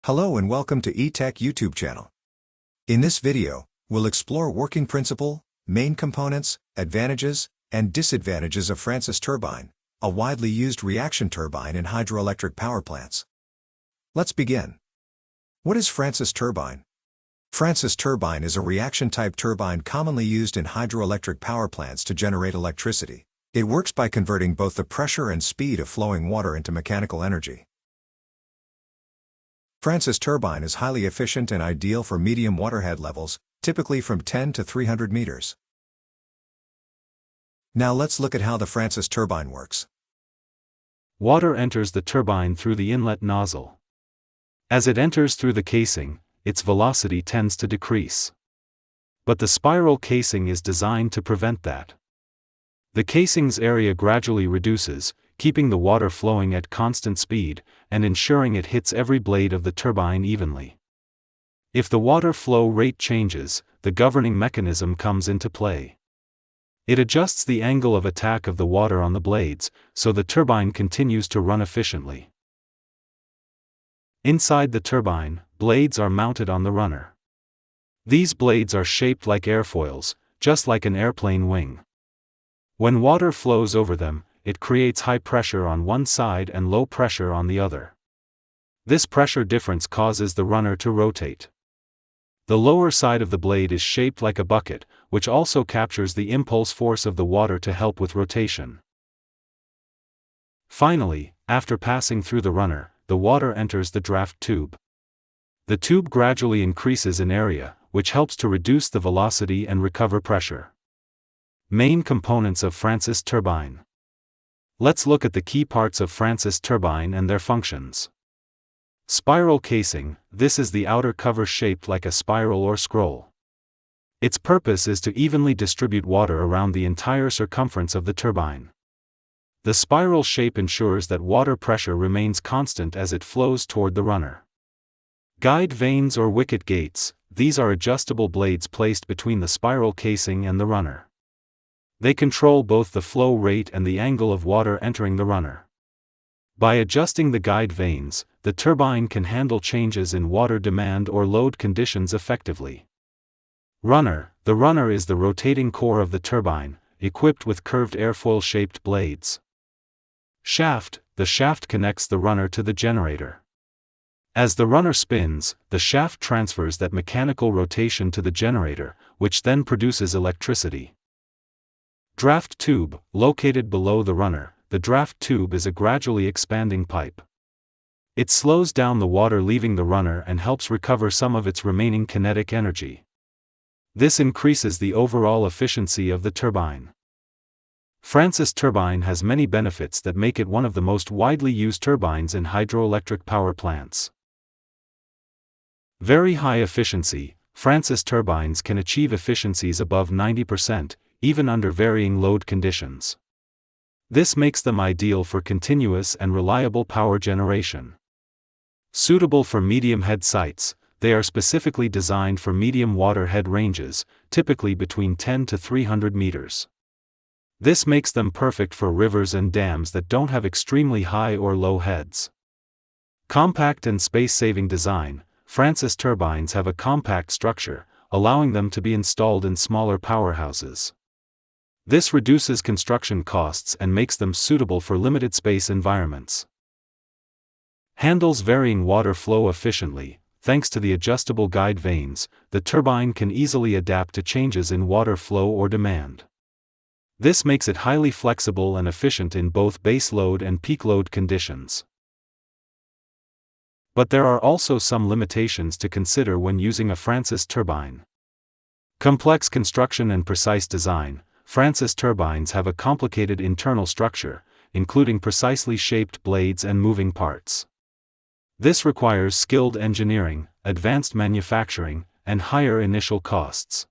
Hello and welcome to eTech YouTube channel. In this video, we'll explore working principle, main components, advantages, and disadvantages of Francis Turbine, a widely used reaction turbine in hydroelectric power plants. Let's begin. What is Francis Turbine? Francis Turbine is a reaction-type turbine commonly used in hydroelectric power plants to generate electricity. It works by converting both the pressure and speed of flowing water into mechanical energy. Francis Turbine is highly efficient and ideal for medium waterhead levels, typically from 10 to 300 meters. Now let's look at how the Francis Turbine works. Water enters the turbine through the inlet nozzle. As it enters through the casing, its velocity tends to decrease. But the spiral casing is designed to prevent that. The casing's area gradually reduces, keeping the water flowing at constant speed, and ensuring it hits every blade of the turbine evenly. If the water flow rate changes, the governing mechanism comes into play. It adjusts the angle of attack of the water on the blades, so the turbine continues to run efficiently. Inside the turbine, blades are mounted on the runner. These blades are shaped like airfoils, just like an airplane wing. When water flows over them, it creates high pressure on one side and low pressure on the other. This pressure difference causes the runner to rotate. The lower side of the blade is shaped like a bucket, which also captures the impulse force of the water to help with rotation. Finally, after passing through the runner, the water enters the draft tube. The tube gradually increases in area, which helps to reduce the velocity and recover pressure. Main components of Francis Turbine. Let's look at the key parts of Francis Turbine and their functions. Spiral casing. This is the outer cover shaped like a spiral or scroll. Its purpose is to evenly distribute water around the entire circumference of the turbine. The spiral shape ensures that water pressure remains constant as it flows toward the runner. Guide vanes or wicket gates. These are adjustable blades placed between the spiral casing and the runner. They control both the flow rate and the angle of water entering the runner. By adjusting the guide vanes, the turbine can handle changes in water demand or load conditions effectively. Runner. The runner is the rotating core of the turbine, equipped with curved airfoil-shaped blades. Shaft. The shaft connects the runner to the generator. As the runner spins, the shaft transfers that mechanical rotation to the generator, which then produces electricity. Draft tube. Located below the runner, the draft tube is a gradually expanding pipe. It slows down the water leaving the runner and helps recover some of its remaining kinetic energy. This increases the overall efficiency of the turbine. Francis Turbine has many benefits that make it one of the most widely used turbines in hydroelectric power plants. Very high efficiency. Francis turbines can achieve efficiencies above 90%, even under varying load conditions. This makes them ideal for continuous and reliable power generation. Suitable for medium head sites, they are specifically designed for medium water head ranges, typically between 10 to 300 meters. This makes them perfect for rivers and dams that don't have extremely high or low heads. Compact and space-saving design. Francis turbines have a compact structure, allowing them to be installed in smaller powerhouses. This reduces construction costs and makes them suitable for limited space environments. Handles varying water flow efficiently. Thanks to the adjustable guide vanes, the turbine can easily adapt to changes in water flow or demand. This makes it highly flexible and efficient in both base load and peak load conditions. But there are also some limitations to consider when using a Francis turbine. Complex construction and precise design. Francis turbines have a complicated internal structure, including precisely shaped blades and moving parts. This requires skilled engineering, advanced manufacturing, and higher initial costs.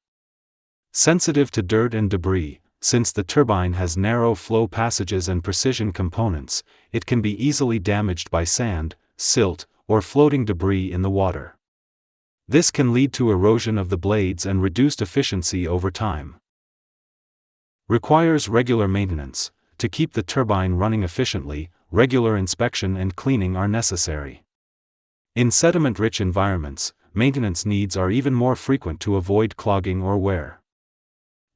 Sensitive to dirt and debris. Since the turbine has narrow flow passages and precision components, it can be easily damaged by sand, silt, or floating debris in the water. This can lead to erosion of the blades and reduced efficiency over time. Requires regular maintenance. To keep the turbine running efficiently, regular inspection and cleaning are necessary. In sediment-rich environments, maintenance needs are even more frequent to avoid clogging or wear.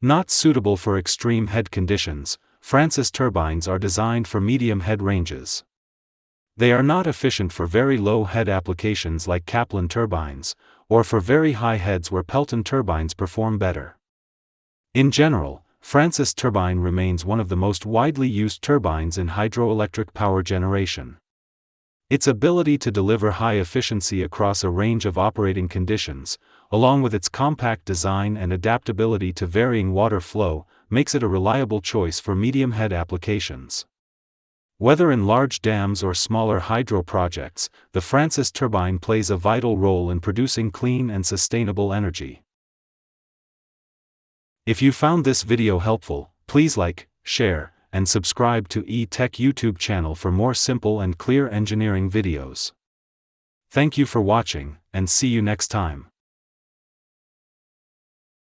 Not suitable for extreme head conditions, Francis turbines are designed for medium head ranges. They are not efficient for very low head applications like Kaplan turbines, or for very high heads where Pelton turbines perform better. In general, Francis Turbine remains one of the most widely used turbines in hydroelectric power generation. Its ability to deliver high efficiency across a range of operating conditions, along with its compact design and adaptability to varying water flow, makes it a reliable choice for medium head applications. Whether in large dams or smaller hydro projects, the Francis turbine plays a vital role in producing clean and sustainable energy. If you found this video helpful, please like, share, and subscribe to E-Tech YouTube channel for more simple and clear engineering videos. Thank you for watching, and see you next time.